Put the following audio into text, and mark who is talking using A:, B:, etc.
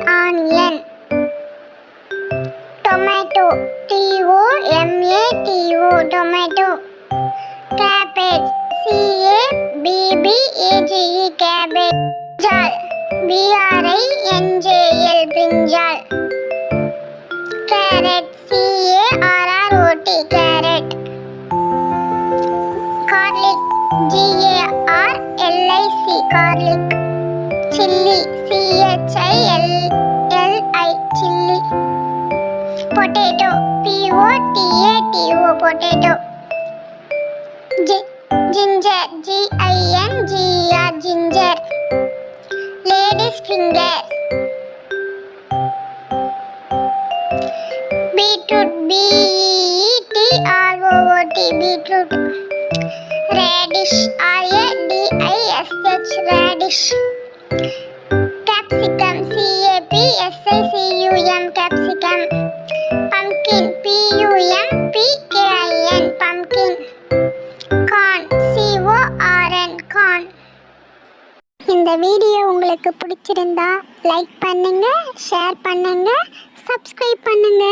A: onion. Tomato, tomato, tomato. Cabbage, cabbage, cabbage. Brinjal, brinjal. Carrot, carrot, carrot. Garlic, garlic, garlic. Chilli, chilli. Chilli. Potato, potato. Ginger, ginger. Lady's finger. Beetroot, beetroot. Radish, radish. Capsicum, capsicum. Pumpkin, pumpkin. Corn, corn. இந்த video உங்களுக்கு பிடிச்சிருந்தா like பண்ணுங்க, share பண்ணுங்க, subscribe பண்ணுங்க.